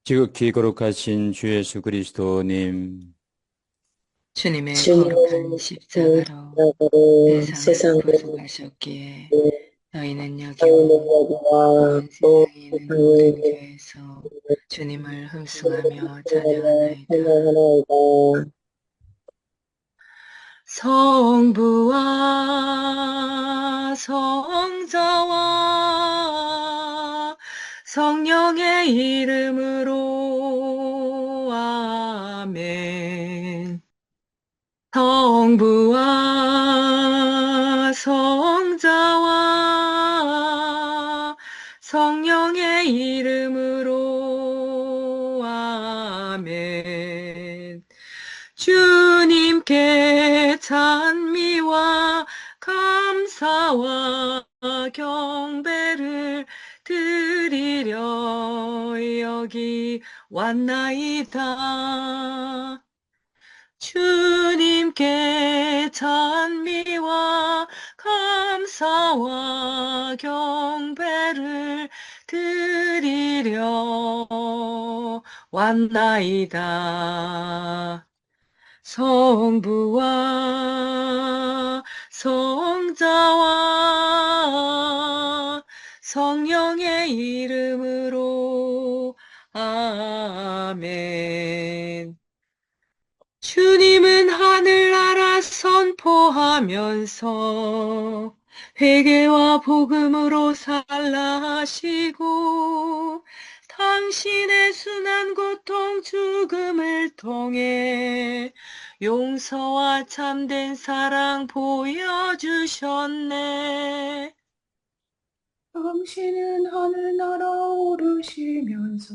지극히 거룩하신 주 예수 그리스도님, 주님의 거룩한 주님은 십자가로 십자가로 세상을 세상을 구속하셨기에 위해 너희는 너희는 여기와 여기와 온 또 세상에 있는 세상에 모든 있는 교회에서 주님을 주님을 흠숭하며 찬양하며 찬양하나이다. 찬양하나이다. 성부와 성자와 성령의 이름으로 아멘. 성부와 성자와 성령의 이름으로 아멘. 주님께 찬미와 감사와 경배를 드리려 여기 왔나이다. 주님께 찬미와 감사와 경배를 드리려 왔나이다. 성부와 성자와 성령의 이름으로 아멘. 주님은 하늘나라 선포하면서 회개와 복음으로 살라 하시고 당신의 순한 고통 죽음을 통해 용서와 참된 사랑 보여주셨네. 당신은 하늘나라 오르시면서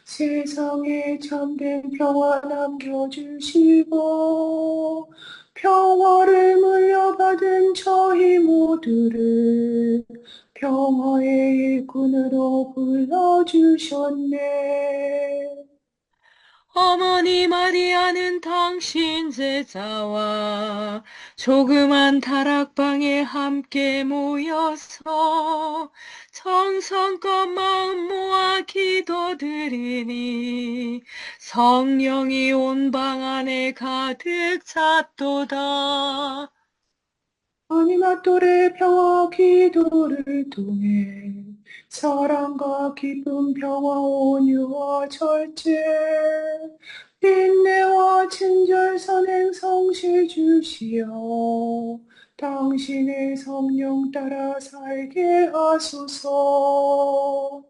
세상에 참된 평화 남겨주시고 평화를 물려받은 저희 모두를 평화의 일꾼으로 불러주셨네. 어머니 마리아는 당신 제자와 조그만 다락방에 함께 모여서 정성껏 마음 모아 기도드리니 성령이 온 방 안에 가득 찼도다. 아니마 또래 평화 기도를 통해 사랑과 기쁨, 평화, 온유와 절제, 인내와 친절, 선행, 성실 주시어 당신의 성령 따라 살게 하소서.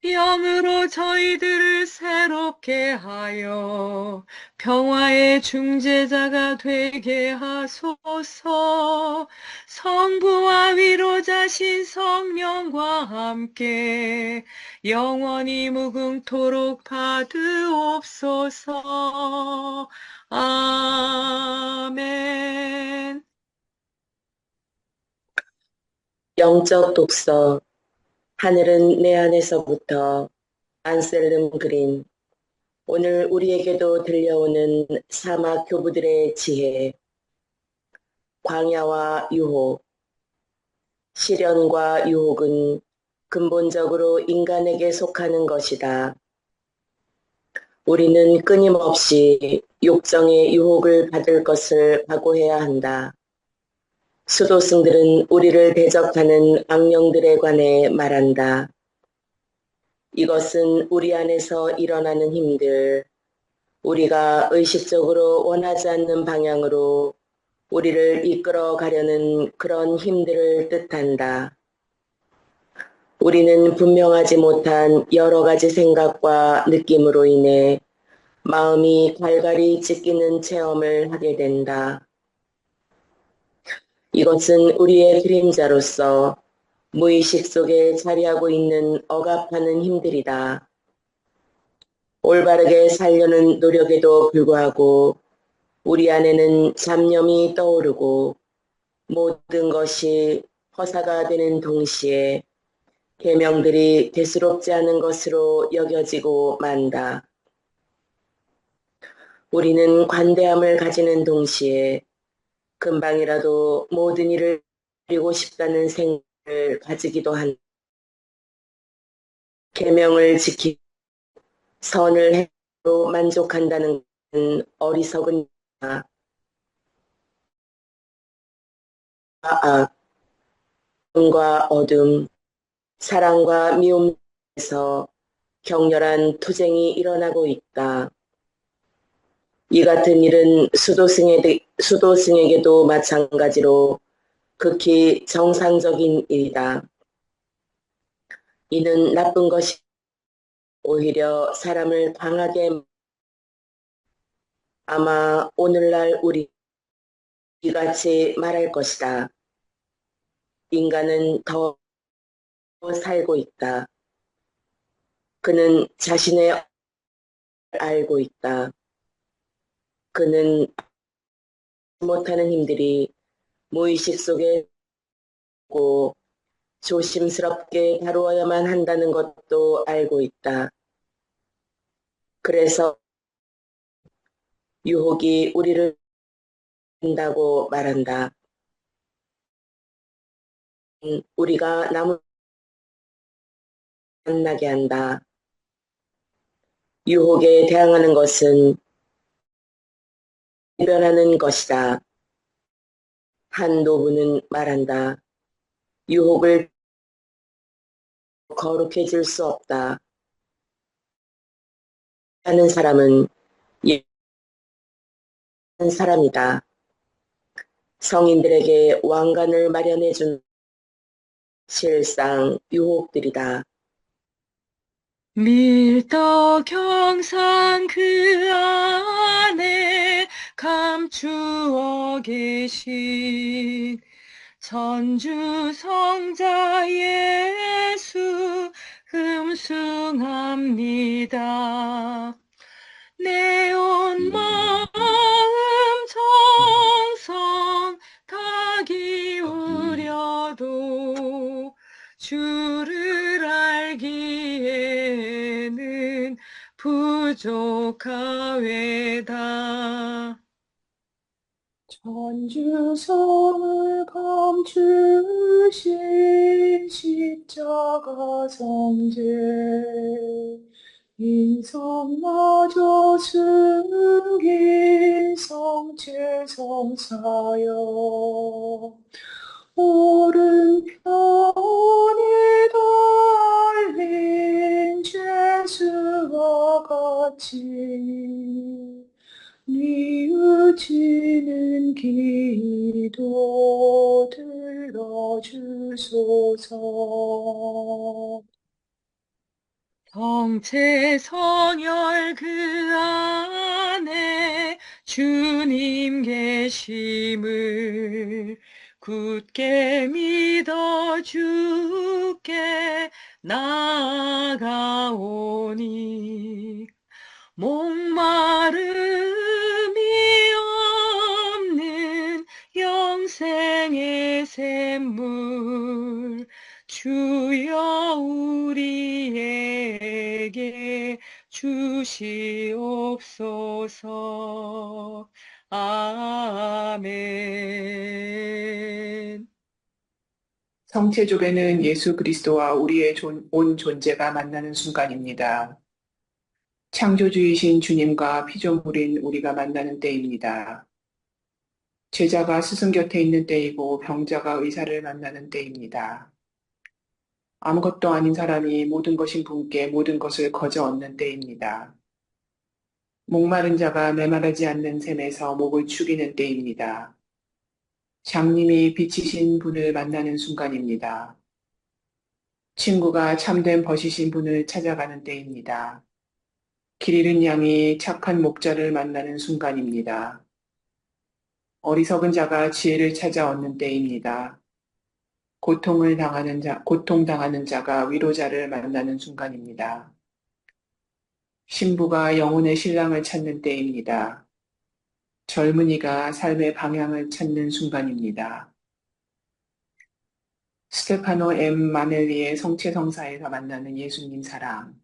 영으로 저희들을 새롭게 하여 평화의 중재자가 되게 하소서. 성부와 위로자신 성령과 함께 영원히 무궁토록 받으옵소서. 아멘. 영적 독서. 하늘은 내 안에서부터. 안셀름 그린. 오늘 우리에게도 들려오는 사막 교부들의 지혜. 광야와 유혹. 시련과 유혹은 근본적으로 인간에게 속하는 것이다. 우리는 끊임없이 욕정의 유혹을 받을 것을 각오해야 한다. 수도승들은 우리를 대적하는 악령들에 관해 말한다. 이것은 우리 안에서 일어나는 힘들, 우리가 의식적으로 원하지 않는 방향으로 우리를 이끌어 가려는 그런 힘들을 뜻한다. 우리는 분명하지 못한 여러 가지 생각과 느낌으로 인해 마음이 갈갈이 찢기는 체험을 하게 된다. 이것은 우리의 그림자로서 무의식 속에 자리하고 있는 억압하는 힘들이다. 올바르게 살려는 노력에도 불구하고 우리 안에는 잡념이 떠오르고 모든 것이 허사가 되는 동시에 계명들이 대수롭지 않은 것으로 여겨지고 만다. 우리는 관대함을 가지는 동시에 금방이라도 모든 일을 이루고 싶다는 생각을 가지기도 한다. 계명을 지키고 선을 행으로 만족한다는 것은 어리석은 악, 음과 어둠, 사랑과 미움에서 격렬한 투쟁이 일어나고 있다. 이 같은 일은 수도승에게도 마찬가지로 극히 정상적인 일이다. 이는 나쁜 것이 오히려 사람을 강하게 아마 오늘날 우리 이같이 말할 것이다. 인간은 더 살고 있다. 그는 자신의 알고 있다. 그는 못하는 힘들이 무의식 속에 있고 조심스럽게 다루어야만 한다는 것도 알고 있다. 그래서 유혹이 우리를 한다고 말한다. 우리가 남을 만나게 한다. 유혹에 대항하는 것은 변하는 것이다. 한 노부는 말한다. 유혹을 거룩해질 수 없다. 하는 사람은 예한 사람이다. 성인들에게 왕관을 마련해준 실상 유혹들이다. 밀떡 경상 그 안에 감추어 계신 전주 성자 예수 음숭합니다. 내 온 마음 정성 다 기울여도 주를 알기에는 부족하외다. 전주성을 감추신 십자가 성제 인성마저 숨긴 성체 성사여 오른편에 달린 죄수와 같이 뉘우치는 기도 들어주소서. 성체 성열 그 안에 주님 계심을 굳게 믿어 주께 나아가오니 목마름이 없는 영생의 샘물 주여 우리에게 주시옵소서. 아멘. 성체족에는 예수 그리스도와 우리의 온 존재가 만나는 순간입니다. 창조주이신 주님과 피조물인 우리가 만나는 때입니다. 제자가 스승 곁에 있는 때이고 병자가 의사를 만나는 때입니다. 아무것도 아닌 사람이 모든 것인 분께 모든 것을 거저 얻는 때입니다. 목마른 자가 메마르지 않는 샘에서 목을 축이는 때입니다. 장님이 빛이신 분을 만나는 순간입니다. 친구가 참된 벗이신 분을 찾아가는 때입니다. 길 잃은 양이 착한 목자를 만나는 순간입니다. 어리석은 자가 지혜를 찾아 얻는 때입니다. 고통당하는 자가 위로자를 만나는 순간입니다. 신부가 영혼의 신랑을 찾는 때입니다. 젊은이가 삶의 방향을 찾는 순간입니다. 스테파노 M. 마넬리의 성체성사에서 만나는 예수님 사랑.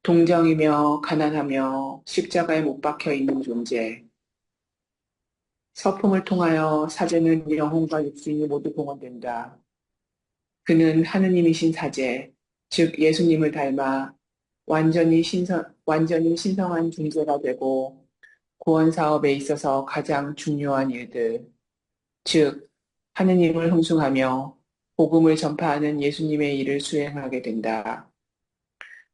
동정이며 가난하며 십자가에 못 박혀 있는 존재. 서품을 통하여 사제는 영혼과 육신이 모두 봉헌된다. 그는 하느님이신 사제, 즉 예수님을 닮아 완전히 신성한 존재가 되고 구원 사업에 있어서 가장 중요한 일들, 즉 하느님을 흥숭하며 복음을 전파하는 예수님의 일을 수행하게 된다.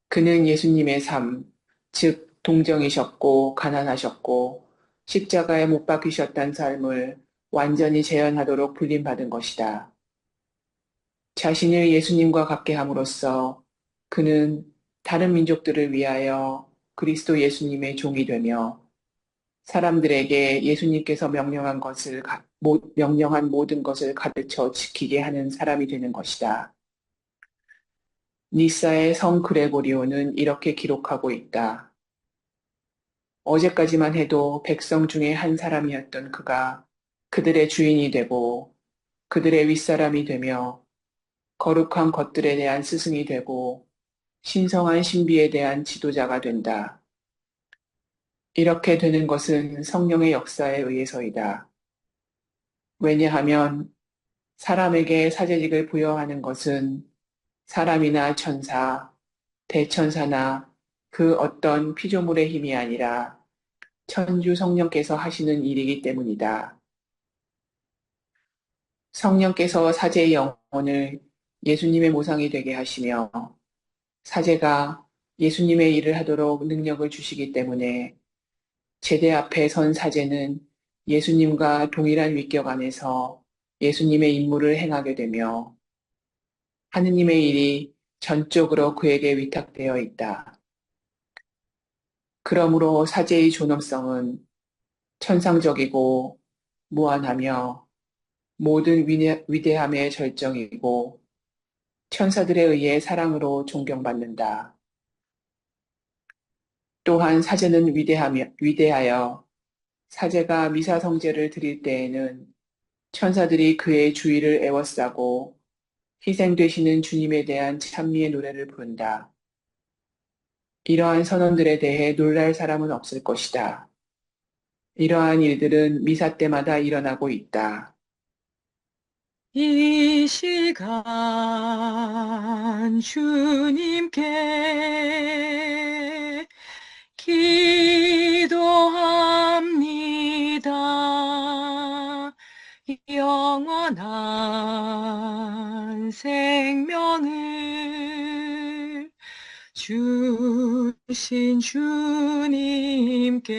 그는 예수님의 삶, 즉 동정이셨고 가난하셨고 십자가에 못 박히셨다는 삶을 완전히 재현하도록 불림받은 것이다. 자신을 예수님과 같게 함으로써 그는 다른 민족들을 위하여 그리스도 예수님의 종이 되며 사람들에게 예수님께서 명령한 모든 것을 가르쳐 지키게 하는 사람이 되는 것이다. 니사의 성 그레고리오는 이렇게 기록하고 있다. 어제까지만 해도 백성 중에 한 사람이었던 그가 그들의 주인이 되고 그들의 윗사람이 되며 거룩한 것들에 대한 스승이 되고 신성한 신비에 대한 지도자가 된다. 이렇게 되는 것은 성령의 역사에 의해서이다. 왜냐하면 사람에게 사제직을 부여하는 것은 사람이나 천사, 대천사나 그 어떤 피조물의 힘이 아니라 천주 성령께서 하시는 일이기 때문이다. 성령께서 사제의 영혼을 예수님의 모상이 되게 하시며 사제가 예수님의 일을 하도록 능력을 주시기 때문에 제대 앞에 선 사제는 예수님과 동일한 위격 안에서 예수님의 임무를 행하게 되며 하느님의 일이 전적으로 그에게 위탁되어 있다. 그러므로 사제의 존엄성은 천상적이고 무한하며 모든 위대함의 절정이고 천사들에 의해 사랑으로 존경받는다. 또한 사제는 위대하여 사제가 미사성제를 드릴 때에는 천사들이 그의 주의를 애워싸고 희생되시는 주님에 대한 찬미의 노래를 부른다. 이러한 선언들에 대해 놀랄 사람은 없을 것이다. 이러한 일들은 미사 때마다 일어나고 있다. 이 시간 주님께 기도합니다. 영원한 생명을 주신 주님께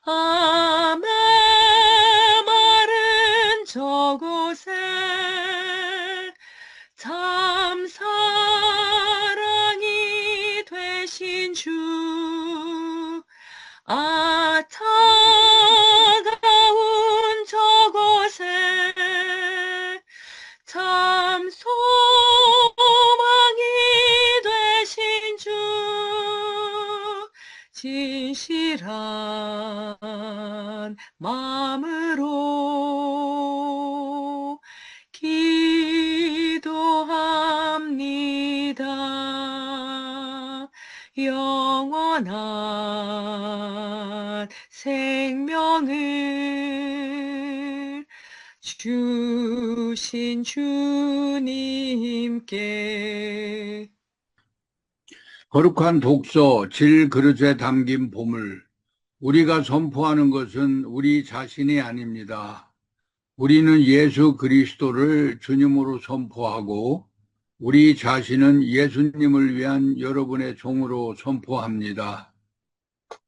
아멘. 마른 저곳에 참 사랑이 되신 주, 차가운 저곳에 참 소망이 되신 주, 진실한 마음으로 기도합니다. 영원한 생명을 주신 주님께 거룩한 독서 질그릇에 담긴 보물. 우리가 선포하는 것은 우리 자신이 아닙니다. 우리는 예수 그리스도를 주님으로 선포하고 우리 자신은 예수님을 위한 여러분의 종으로 선포합니다.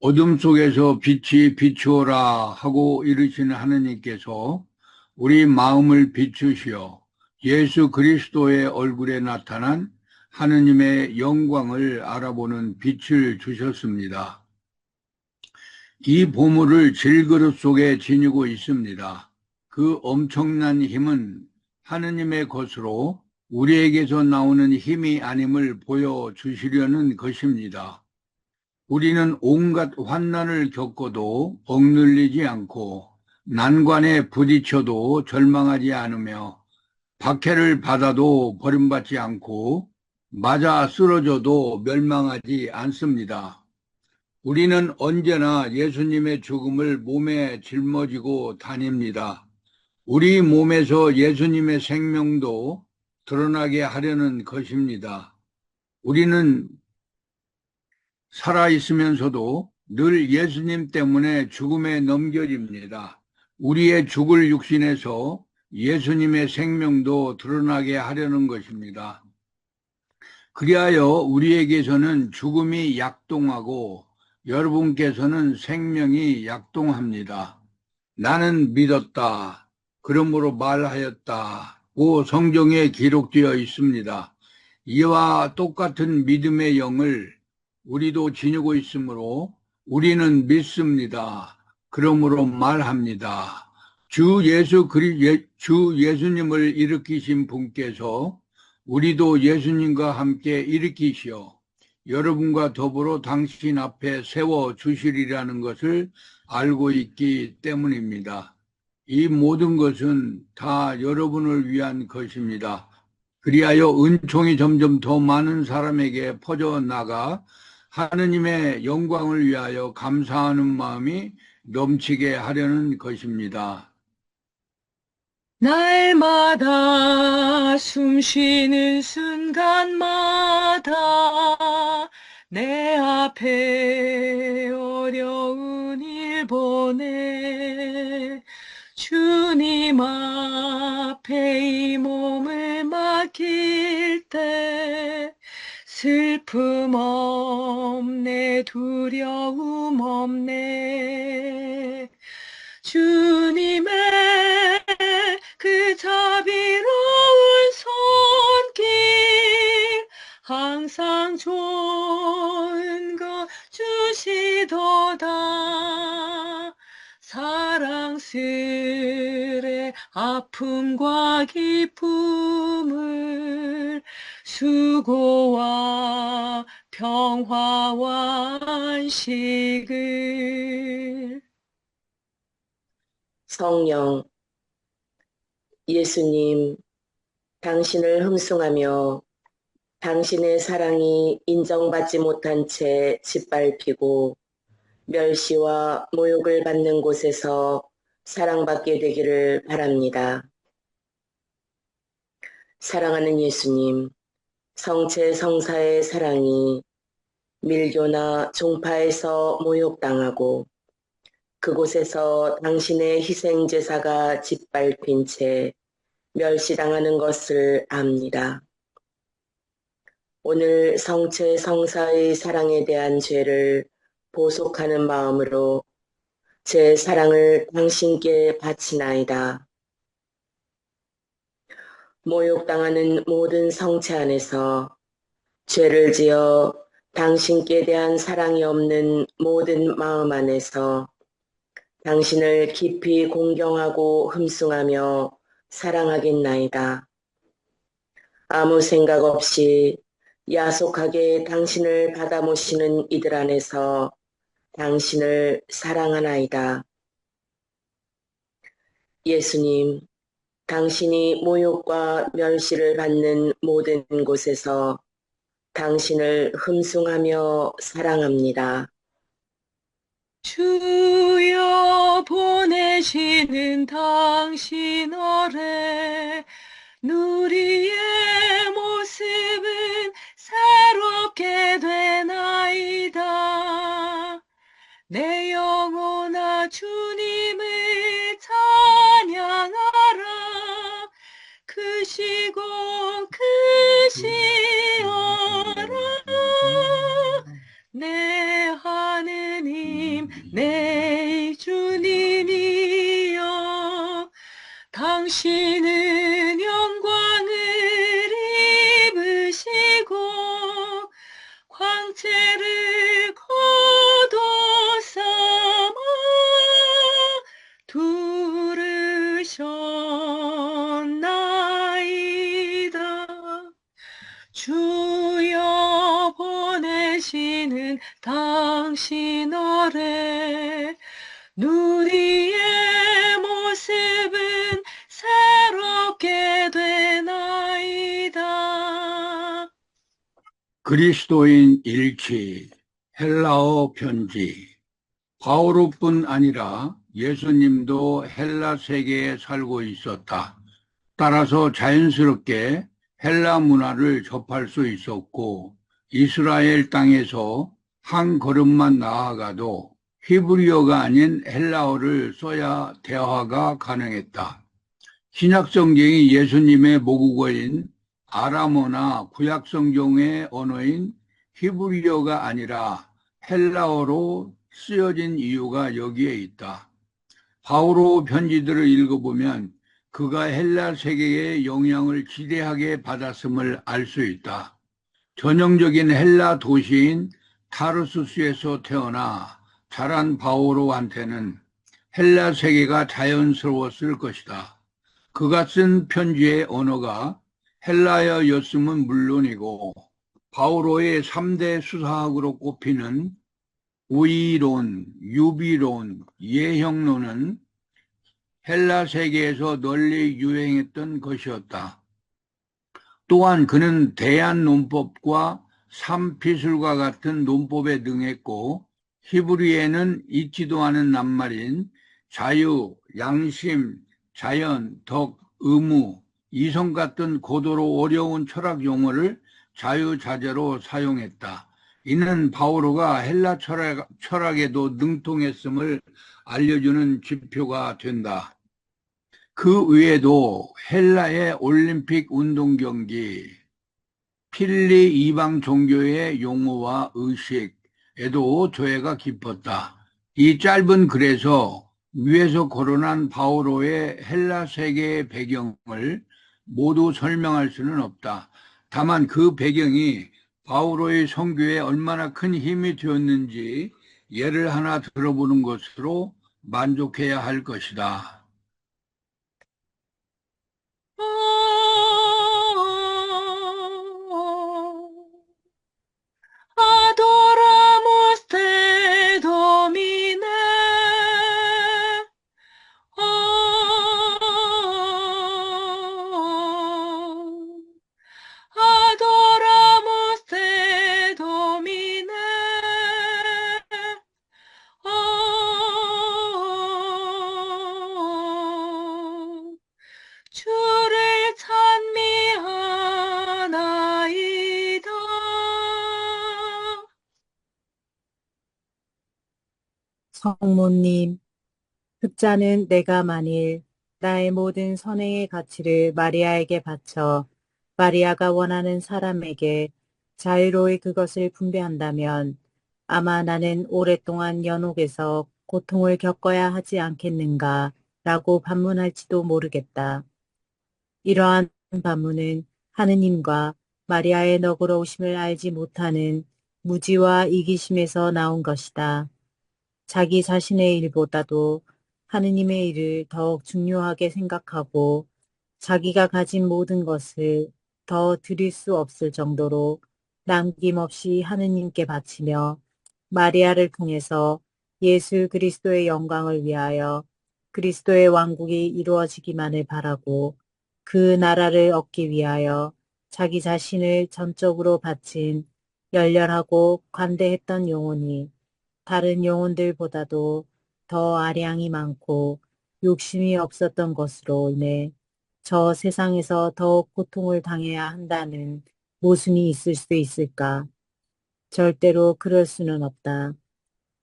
어둠 속에서 빛이 비추어라 하고 이르시는 하느님께서 우리 마음을 비추시어 예수 그리스도의 얼굴에 나타난 하느님의 영광을 알아보는 빛을 주셨습니다. 이 보물을 질그릇 속에 지니고 있습니다. 그 엄청난 힘은 하느님의 것으로 우리에게서 나오는 힘이 아님을 보여주시려는 것입니다. 우리는 온갖 환난을 겪어도 억눌리지 않고 난관에 부딪혀도 절망하지 않으며 박해를 받아도 버림받지 않고 맞아 쓰러져도 멸망하지 않습니다. 우리는 언제나 예수님의 죽음을 몸에 짊어지고 다닙니다. 우리 몸에서 예수님의 생명도 드러나게 하려는 것입니다. 우리는 살아있으면서도 늘 예수님 때문에 죽음에 넘겨집니다. 우리의 죽을 육신에서 예수님의 생명도 드러나게 하려는 것입니다. 그리하여 우리에게서는 죽음이 약동하고 여러분께서는 생명이 약동합니다. 나는 믿었다. 그러므로 말하였다고 성경에 기록되어 있습니다. 이와 똑같은 믿음의 영을 우리도 지니고 있으므로 우리는 믿습니다. 그러므로 말합니다. 주 예수님을 일으키신 분께서 우리도 예수님과 함께 일으키시어 여러분과 더불어 당신 앞에 세워 주시리라는 것을 알고 있기 때문입니다. 이 모든 것은 다 여러분을 위한 것입니다. 그리하여 은총이 점점 더 많은 사람에게 퍼져나가 하느님의 영광을 위하여 감사하는 마음이 넘치게 하려는 것입니다. 날마다 숨 쉬는 순간마다 내 앞에 어려운 일 보내 주님 앞에 이 몸을 맡길 때 슬픔 없네 두려움 없네 주님의 그 자비로운 손길 항상 좋은 것 주시도다 사랑스레 아픔과 기쁨을 수고와 평화와 안식을 성령, 예수님, 당신을 흠숭하며 당신의 사랑이 인정받지 못한 채 짓밟히고 멸시와 모욕을 받는 곳에서 사랑받게 되기를 바랍니다. 사랑하는 예수님, 성체 성사의 사랑이 밀교나 종파에서 모욕당하고 그곳에서 당신의 희생제사가 짓밟힌 채 멸시당하는 것을 압니다. 오늘 성체 성사의 사랑에 대한 죄를 보속하는 마음으로 제 사랑을 당신께 바치나이다. 모욕당하는 모든 성체 안에서 죄를 지어 당신께 대한 사랑이 없는 모든 마음 안에서 당신을 깊이 공경하고 흠숭하며 사랑하겠나이다. 아무 생각 없이 야속하게 당신을 받아 모시는 이들 안에서 당신을 사랑하나이다. 예수님, 당신이 모욕과 멸시를 받는 모든 곳에서 당신을 흠숭하며 사랑합니다. 주여 보내시는 당신 아래 누리의 모습은 새롭게 되나이다. 내 영혼아 주님을 찬양하라. 크시고 크시어라. 내 하느님 내 주님이여 당신은 영광을 입으시고 광채를 거둬삼아 두르셨나이다. 주여 보내시는 당신 아래 누리의 모습은 새롭게 되나이다. 그리스도인 일치, 헬라어 편지. 바오로뿐 아니라 예수님도 헬라 세계에 살고 있었다. 따라서 자연스럽게 헬라 문화를 접할 수 있었고 이스라엘 땅에서 한 걸음만 나아가도 히브리어가 아닌 헬라어를 써야 대화가 가능했다. 신약성경이 예수님의 모국어인 아람어나 구약성경의 언어인 히브리어가 아니라 헬라어로 쓰여진 이유가 여기에 있다. 바오로 편지들을 읽어보면 그가 헬라 세계의 영향을 지대하게 받았음을 알 수 있다. 전형적인 헬라 도시인 타르수스에서 태어나 자란 바오로한테는 헬라 세계가 자연스러웠을 것이다. 그가 쓴 편지의 언어가 헬라어였음은 물론이고 바오로의 3대 수사학으로 꼽히는 우이론, 유비론, 예형론은 헬라 세계에서 널리 유행했던 것이었다. 또한 그는 대안논법과 삼피술과 같은 논법에 능했고 히브리에는 있지도 않은 낱말인 자유, 양심, 자연, 덕, 의무, 이성 같은 고도로 어려운 철학 용어를 자유자재로 사용했다. 이는 바오로가 헬라 철학에도 능통했음을 알려주는 지표가 된다. 그 외에도 헬라의 올림픽 운동 경기, 필리 이방 종교의 용어와 의식에도 조예가 깊었다. 이 짧은 글에서 위에서 거론한 바오로의 헬라 세계의 배경을 모두 설명할 수는 없다. 다만 그 배경이 바오로의 선교에 얼마나 큰 힘이 되었는지 예를 하나 들어보는 것으로 만족해야 할 것이다. Adoramus te, Domine. Adoramus te, Domine. 주를 찬미하나이다. 성모님, 흑자는 내가 만일 나의 모든 선행의 가치를 마리아에게 바쳐 마리아가 원하는 사람에게 자유로이 그것을 분배한다면 아마 나는 오랫동안 연옥에서 고통을 겪어야 하지 않겠는가 라고 반문할지도 모르겠다. 이러한 반문은 하느님과 마리아의 너그러우심을 알지 못하는 무지와 이기심에서 나온 것이다. 자기 자신의 일보다도 하느님의 일을 더욱 중요하게 생각하고 자기가 가진 모든 것을 더 드릴 수 없을 정도로 남김없이 하느님께 바치며 마리아를 통해서 예수 그리스도의 영광을 위하여 그리스도의 왕국이 이루어지기만을 바라고 그 나라를 얻기 위하여 자기 자신을 전적으로 바친 열렬하고 관대했던 영혼이 다른 영혼들보다도 더 아량이 많고 욕심이 없었던 것으로 인해 저 세상에서 더욱 고통을 당해야 한다는 모순이 있을 수 있을까? 절대로 그럴 수는 없다.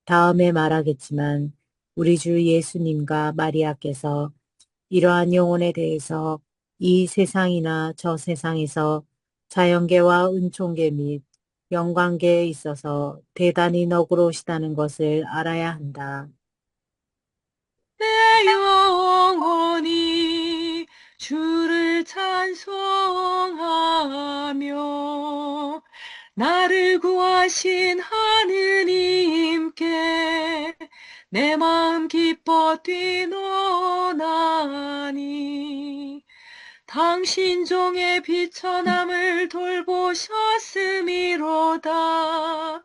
다음에 말하겠지만 우리 주 예수님과 마리아께서 이러한 영혼에 대해서 이 세상이나 저 세상에서 자연계와 은총계 및 영광계에 있어서 대단히 너그러우시다는 것을 알아야 한다. 내 영혼이 주를 찬송하며 나를 구하신 하느님께 내 마음 기뻐 뛰노나니 당신 종의 비천함을 돌보셨음이로다.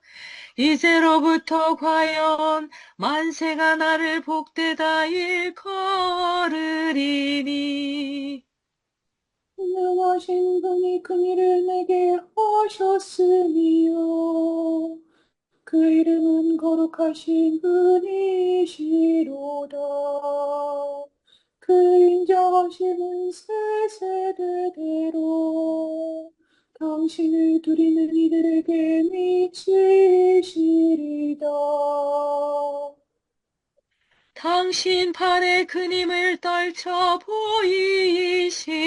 이제로부터 과연 만세가 나를 복되다 일컬으리니. 운명하신 분이 그일을 내게 하셨으며 그 이름은 거룩하신 분이시로다. 그 인자하심은 세세대대로 당신을 두리는 이들에게 미치시리다. 당신 팔에 큰 힘을 떨쳐 보이시어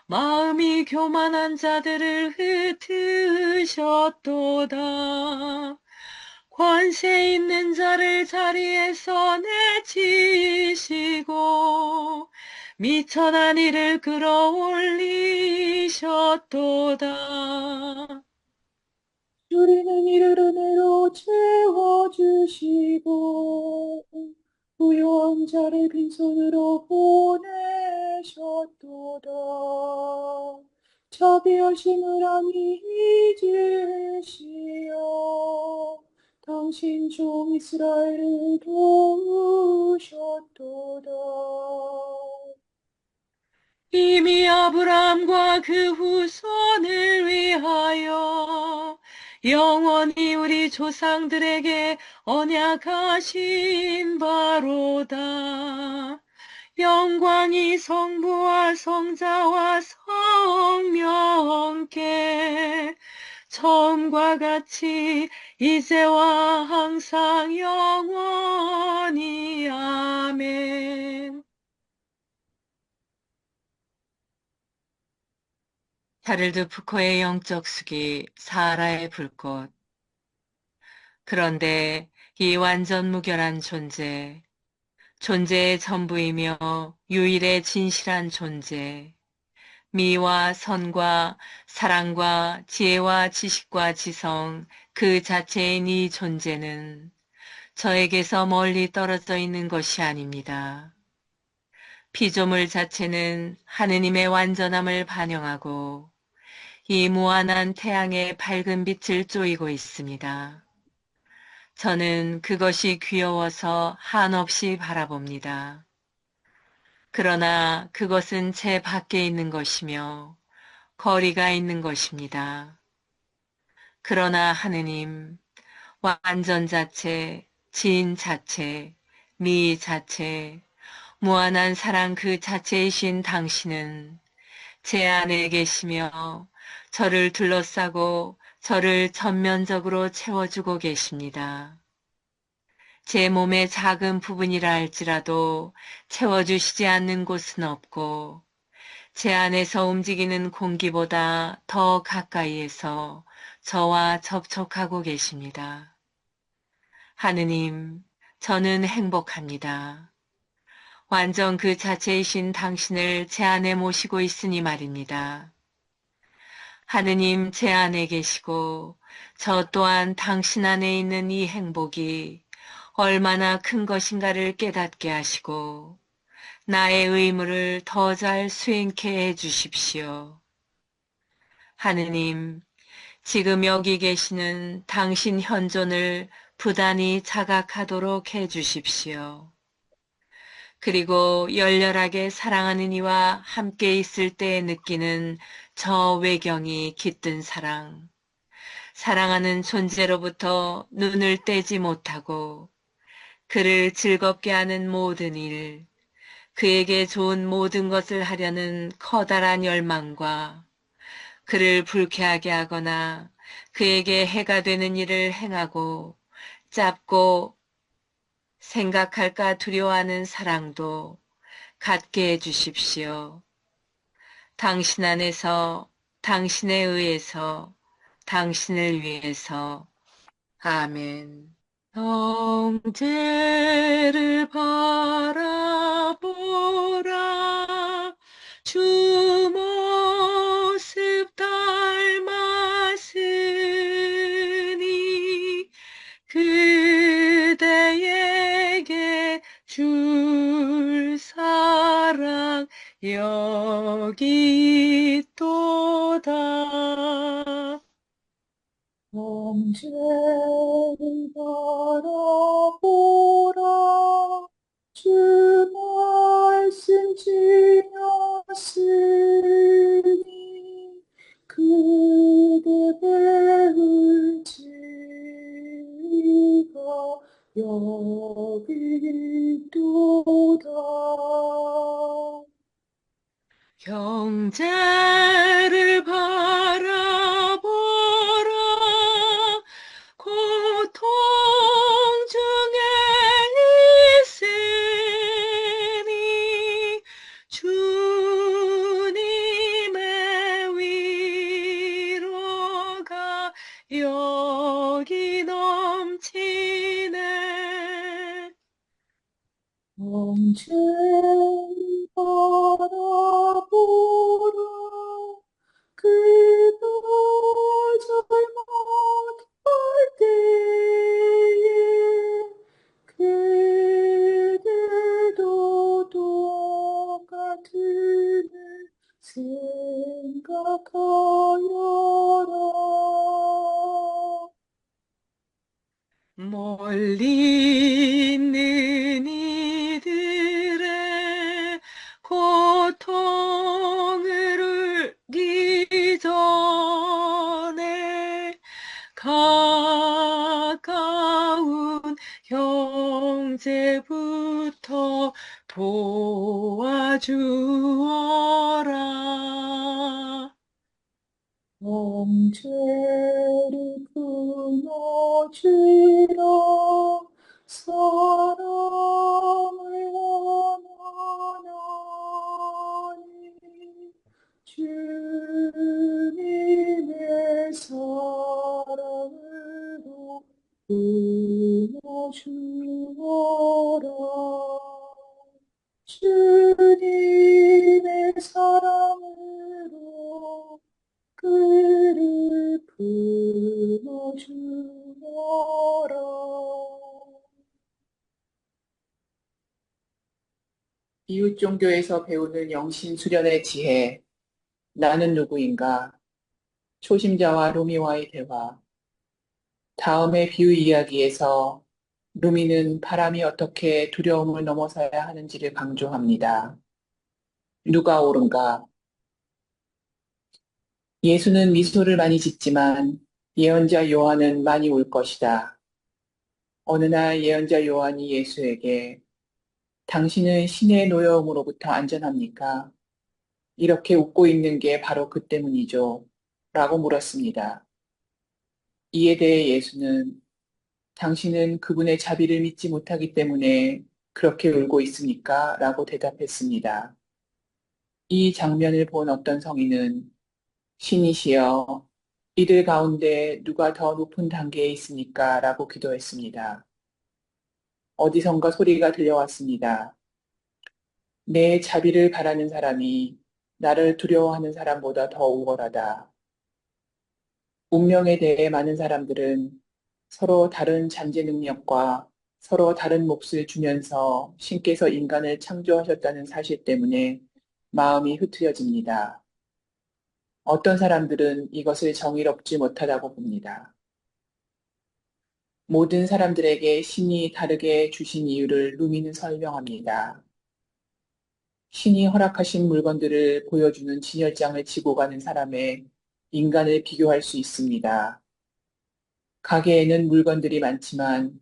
마음이 교만한 자들을 흩으셨도다. 관세 있는 자를 자리에서 내치시고 미천한 이를 끌어올리셨도다. 주리는 이를 은혜로 채워주시고 부요한 자를 빈손으로 보내셨도다. 자비하심을 아니 잊으시어 당신 종 이스라엘을 도우셨도다. 이미 아브라함과 그 후손을 위하여 영원히 우리 조상들에게 언약하신 바로다. 영광이 성부와 성자와 성령께 처음과 같이 이제와 항상 영원히 아멘. 샤를드 푸코의 영적 수기 사하라의 불꽃. 그런데 이 완전 무결한 존재의 전부이며 유일의 진실한 존재, 미와 선과 사랑과 지혜와 지식과 지성 그 자체인 이 존재는 저에게서 멀리 떨어져 있는 것이 아닙니다. 피조물 자체는 하느님의 완전함을 반영하고 이 무한한 태양의 밝은 빛을 쪼이고 있습니다. 저는 그것이 귀여워서 한없이 바라봅니다. 그러나 그것은 제 밖에 있는 것이며 거리가 있는 것입니다. 그러나 하느님, 완전 자체, 진 자체, 미 자체, 무한한 사랑 그 자체이신 당신은 제 안에 계시며 저를 둘러싸고 저를 전면적으로 채워주고 계십니다. 제 몸의 작은 부분이라 할지라도 채워주시지 않는 곳은 없고 제 안에서 움직이는 공기보다 더 가까이에서 저와 접촉하고 계십니다. 하느님, 저는 행복합니다. 완전 그 자체이신 당신을 제 안에 모시고 있으니 말입니다. 하느님 제 안에 계시고 저 또한 당신 안에 있는 이 행복이 얼마나 큰 것인가를 깨닫게 하시고 나의 의무를 더 잘 수행케 해 주십시오. 하느님, 지금 여기 계시는 당신 현존을 부단히 자각하도록 해 주십시오. 그리고 열렬하게 사랑하는 이와 함께 있을 때 느끼는 저 외경이 깃든 사랑, 사랑하는 존재로부터 눈을 떼지 못하고 그를 즐겁게 하는 모든 일, 그에게 좋은 모든 것을 하려는 커다란 열망과 그를 불쾌하게 하거나 그에게 해가 되는 일을 행하고 짧고 생각할까 두려워하는 사랑도 갖게 해주십시오. 당신 안에서, 당신에 의해서, 당신을 위해서. 아멘. 형제를 바라보라. 주 모습 닮았으니 그대에게 줄 사랑 여기 있도다. 형제를 바라보라. 주 말씀 지었으니 그대 배울 진리가 여기 있도다. 형제를 여기 넘치네. 언제를 바라보라 그가 잘못할 때에 그대도 똑같음을 생각하여라. 멀리 있는 이들의 고통을 울기 전에 가까운 형제부터 도와주어라. 형제를 끊어주라 사랑을 원하나니 주님의 사랑으로 끊어주어라. 주님의 사랑으로 그를 품어주어라. 이웃 종교에서 배우는 영신 수련의 지혜. 나는 누구인가? 초심자와 루미와의 대화. 다음의 비유 이야기에서 루미는 바람이 어떻게 두려움을 넘어서야 하는지를 강조합니다. 누가 옳은가? 예수는 미소를 많이 짓지만 예언자 요한은 많이 울 것이다. 어느 날 예언자 요한이 예수에게 당신은 신의 노여움으로부터 안전합니까? 이렇게 웃고 있는 게 바로 그 때문이죠. 라고 물었습니다. 이에 대해 예수는 당신은 그분의 자비를 믿지 못하기 때문에 그렇게 울고 있습니까? 라고 대답했습니다. 이 장면을 본 어떤 성인은 신이시여, 이들 가운데 누가 더 높은 단계에 있습니까? 라고 기도했습니다. 어디선가 소리가 들려왔습니다. 내 자비를 바라는 사람이 나를 두려워하는 사람보다 더 우월하다. 운명에 대해 많은 사람들은 서로 다른 잠재 능력과 서로 다른 몫을 주면서 신께서 인간을 창조하셨다는 사실 때문에 마음이 흩트려집니다. 어떤 사람들은 이것을 정의롭지 못하다고 봅니다. 모든 사람들에게 신이 다르게 주신 이유를 루미는 설명합니다. 신이 허락하신 물건들을 보여주는 진열장을 지고 가는 사람의 인간을 비교할 수 있습니다. 가게에는 물건들이 많지만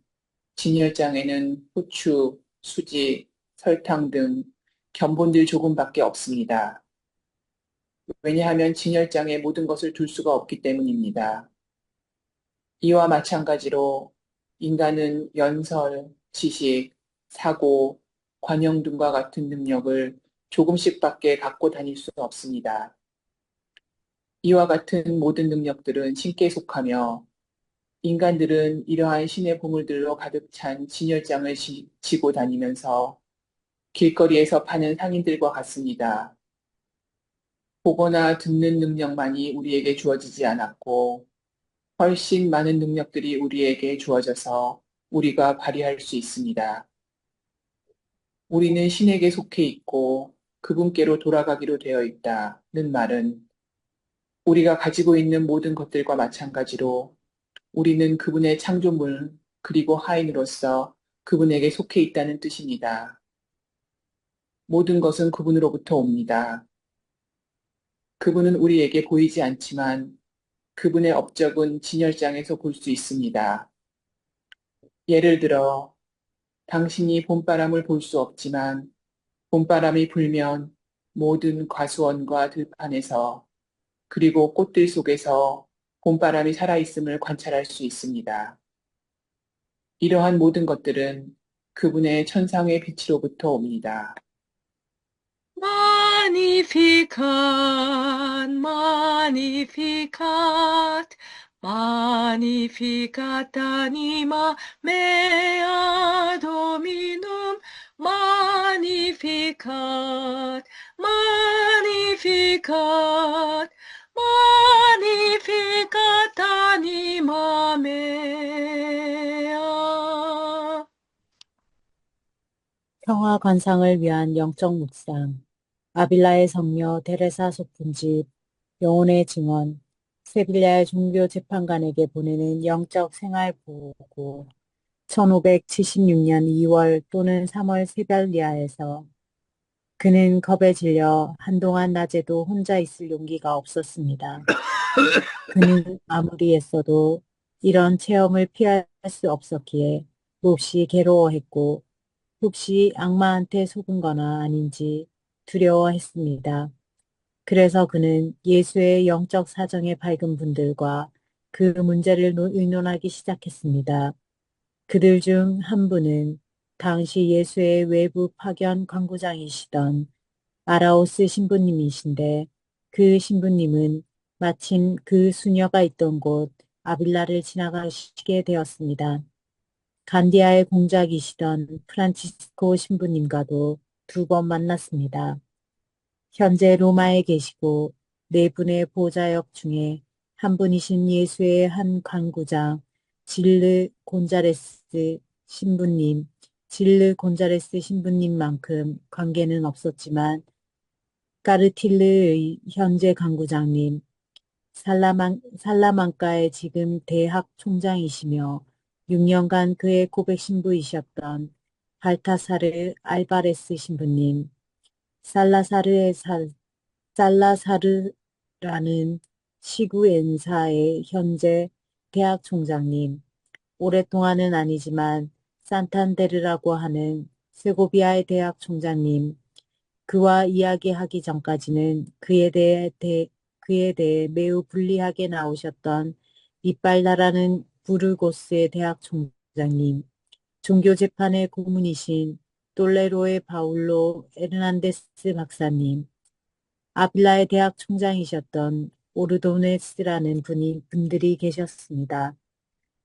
진열장에는 후추, 수지, 설탕 등 견본들 조금밖에 없습니다. 왜냐하면 진열장에 모든 것을 둘 수가 없기 때문입니다. 이와 마찬가지로 인간은 연설, 지식, 사고, 관용 등과 같은 능력을 조금씩밖에 갖고 다닐 수 없습니다. 이와 같은 모든 능력들은 신께 속하며 인간들은 이러한 신의 보물들로 가득 찬 진열장을 지고 다니면서 길거리에서 파는 상인들과 같습니다. 보거나 듣는 능력만이 우리에게 주어지지 않았고 훨씬 많은 능력들이 우리에게 주어져서 우리가 발휘할 수 있습니다. 우리는 신에게 속해 있고 그분께로 돌아가기로 되어 있다는 말은 우리가 가지고 있는 모든 것들과 마찬가지로 우리는 그분의 창조물 그리고 하인으로서 그분에게 속해 있다는 뜻입니다. 모든 것은 그분으로부터 옵니다. 그분은 우리에게 보이지 않지만 그분의 업적은 진열장에서 볼 수 있습니다. 예를 들어 당신이 봄바람을 볼 수 없지만 봄바람이 불면 모든 과수원과 들판에서 그리고 꽃들 속에서 봄바람이 살아있음을 관찰할 수 있습니다. 이러한 모든 것들은 그분의 천상의 빛으로부터 옵니다. Magnificat, Magnificat, magnificat anima mea Dominum, magnificat, magnificat, magnificat anima mea. 평화 관상을 위한 영적 묵상, 아빌라의 성녀 데레사 소품집, 영혼의 증언, 세빌리아의 종교 재판관에게 보내는 영적 생활 보고, 1576년 2월 또는 3월 세빌리아에서 그는 겁에 질려 한동안 낮에도 혼자 있을 용기가 없었습니다. 그는 아무리 애써도 이런 체험을 피할 수 없었기에 몹시 괴로워했고 혹시 악마한테 속은 거나 아닌지 두려워했습니다. 그래서 그는 예수의 영적 사정에 밝은 분들과 그 문제를 의논하기 시작했습니다. 그들 중 한 분은 당시 예수의 외부 파견 관구장이시던 아라오스 신부님이신데 그 신부님은 마침 그 수녀가 있던 곳 아빌라를 지나가시게 되었습니다. 간디아의 공작이시던 프란치스코 신부님과도 2번 만났습니다. 현재 로마에 계시고 4분의 보좌역 중에 한 분이신 예수의 한 관구장 질르 곤자레스 신부님만큼 관계는 없었지만 까르틸르의 현재 관구장님, 살라만카의 지금 대학 총장이시며 6년간 그의 고백 신부이셨던 발타사르 알바레스 신부님, 살라사르라는 시구엔사의 현재 대학 총장님, 오랫동안은 아니지만 산탄데르라고 하는 세고비아의 대학 총장님, 그와 이야기하기 전까지는 그에 대해 매우 불리하게 나오셨던 이빨라라는 부르고스의 대학 총장님, 종교재판의 고문이신 돌레로의 바울로 에르난데스 박사님, 아빌라의 대학 총장이셨던 오르도네스라는 분들이 계셨습니다.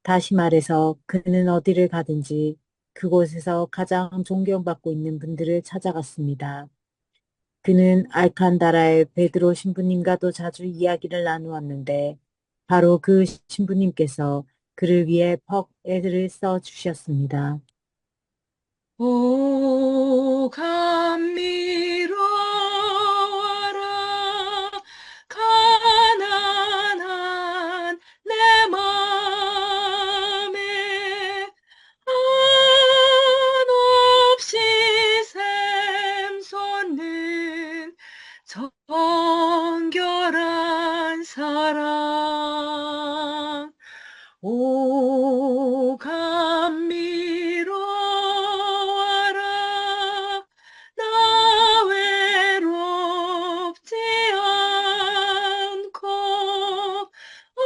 다시 말해서 그는 어디를 가든지 그곳에서 가장 존경받고 있는 분들을 찾아갔습니다. 그는 알칸다라의 베드로 신부님과도 자주 이야기를 나누었는데 바로 그 신부님께서 그를 위해 애를 써주셨습니다. 오 감미로워라 가난한 내 맘에 한없이 샘솟는 정결한 사랑 오 감미로워라 나 외롭지 않고 온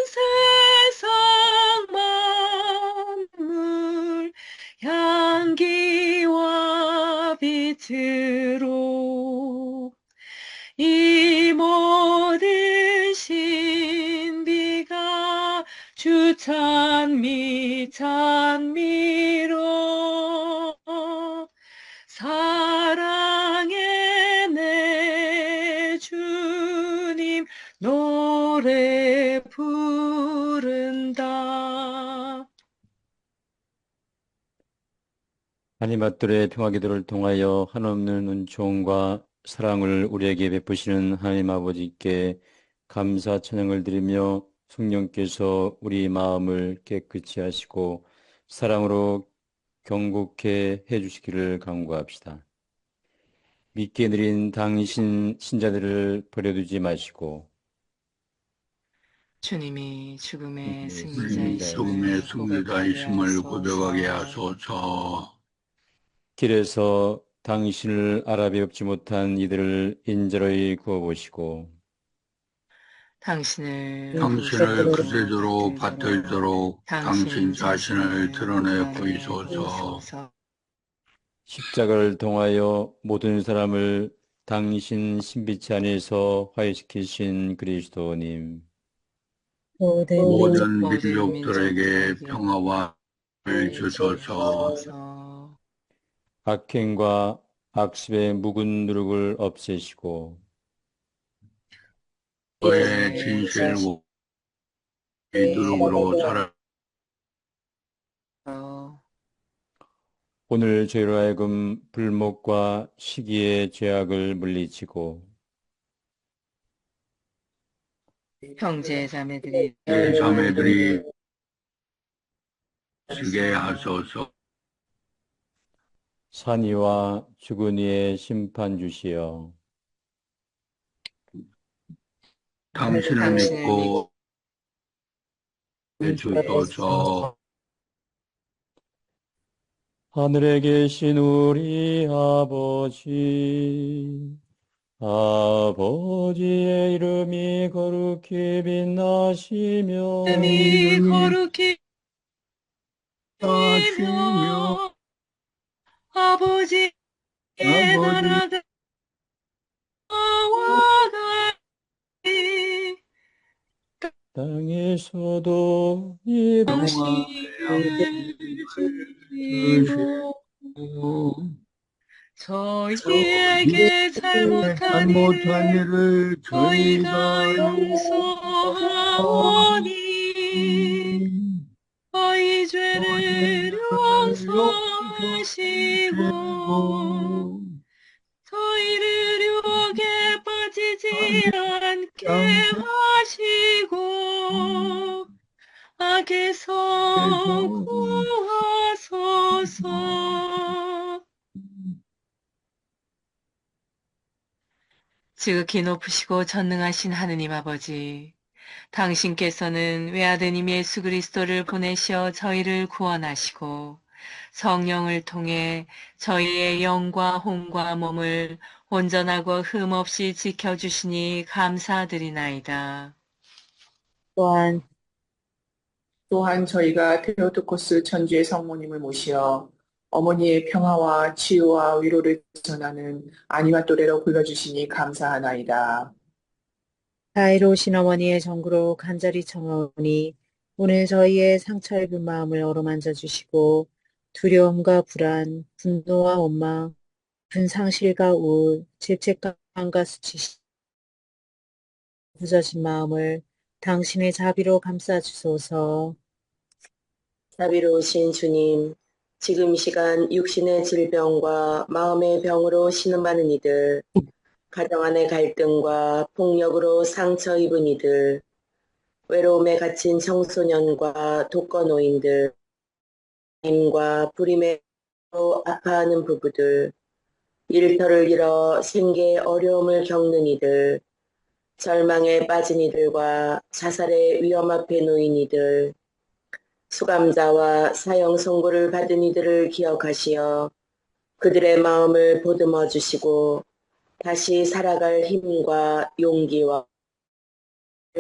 세상 만물 향기와 빛으로 이 모든 신비가 주 찬미로 사랑의 내 주님 노래 부른다. 하나님 아들의 평화기도를 통하여 한없는 은총과 사랑을 우리에게 베푸시는 하나님 아버지께 감사 찬양을 드리며 성령께서 우리 마음을 깨끗이 하시고 사랑으로 경고케 해주시기를 간구합시다. 믿게 드린 당신 신자들을 버려두지 마시고 주님이 죽음의 승리자이심을 죽음의 승리자이심을 승리자이심을 고백하게 하소서. 길에서 당신을 알아배웁지 못한 이들을 인자로이 구워보시고 당신을 구세주로 받들도록 당신 자신을 드러내 보이소서. 십자가를 통하여 모든 사람을 당신 신비치 안에서 화해시키신 그리스도님, 모든 모든 민족들에게 평화와 를 주소서. 주소서. 악행과 악습의 묵은 누룩을 없애시고 너의 진실과 누룩으로 살아 오늘 저희로 하여금 불목과 시기의 죄악을 물리치고 형제 자매들이 자매들이 쓰게 하소서. 산이와 죽은 이의 심판 주시어 당신을 믿고 주소서. 하늘에 계신 우리 아버지 아버지의 이름이 거룩히 빛나시며 이름이 거룩히 하시며 아버지의 나라가 와 같이 땅에서도 당신을 주시고 저희에게 잘못한 잘못한 일을 일을 저희가 저희가 용서하오니 저희 죄를 용서하시고 저희를 유혹에 빠지지 않게 하시고 악에서 구하소서. 지극히 높으시고 전능하신 하느님 아버지, 당신께서는 외아드님 예수 그리스도를 보내셔 저희를 구원하시고 성령을 통해 저희의 영과 혼과 몸을 온전하고 흠없이 지켜주시니 감사드리나이다. 또한 저희가 테오토코스 천주의 성모님을 모시어 어머니의 평화와 치유와 위로를 전하는 아니마 또래로 불러주시니 감사하나이다. 자애로우신 어머니의 정구로 간절히 청하오니 오늘 저희의 상처 입은 마음을 어루만져 주시고 두려움과 불안, 분노와 원망, 분상실과 우울, 죄책감과 수치심, 부서진 마음을 당신의 자비로 감싸 주소서. 자비로우신 주님, 지금 이 시간 육신의 질병과 마음의 병으로 신음하는 이들, 가정 안의 갈등과 폭력으로 상처 입은 이들, 외로움에 갇힌 청소년과 독거노인들, 힘과 불임으로 아파하는 부부들, 일터를 잃어 생계에 어려움을 겪는 이들, 절망에 빠진 이들과 자살의 위험 앞에 놓인 이들, 수감자와 사형 선고를 받은 이들을 기억하시어 그들의 마음을 보듬어 주시고 다시 살아갈 힘과 용기와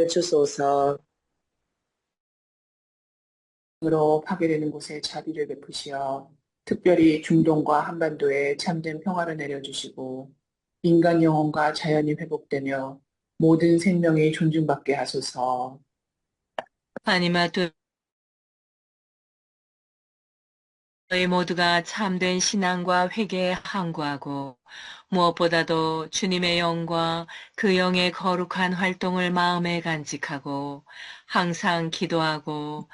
주소서. 으로 파괴되는 곳에 자비를 베푸시어 특별히 중동과 한반도에 참된 평화를 내려주시고 인간 영혼과 자연이 회복되며 모든 생명이 존중받게 하소서. 아니마 저희 모두가 참된 신앙과 회개에 항구하고 무엇보다도 주님의 영과 그 영의 거룩한 활동을 마음에 간직하고 항상 기도하고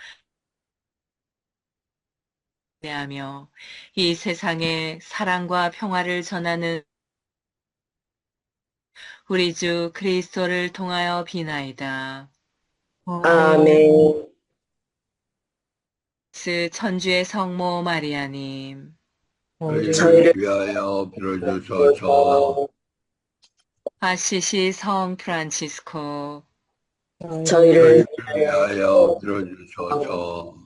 하며 이 세상에 사랑과 평화를 전하는 우리 주 그리스도를 통하여 비나이다. 아멘. 천주의 성모 마리아님, 저희를 위하여 빌어주소서. 아시시 성 프란치스코, 저희를 위하여 빌어주소서.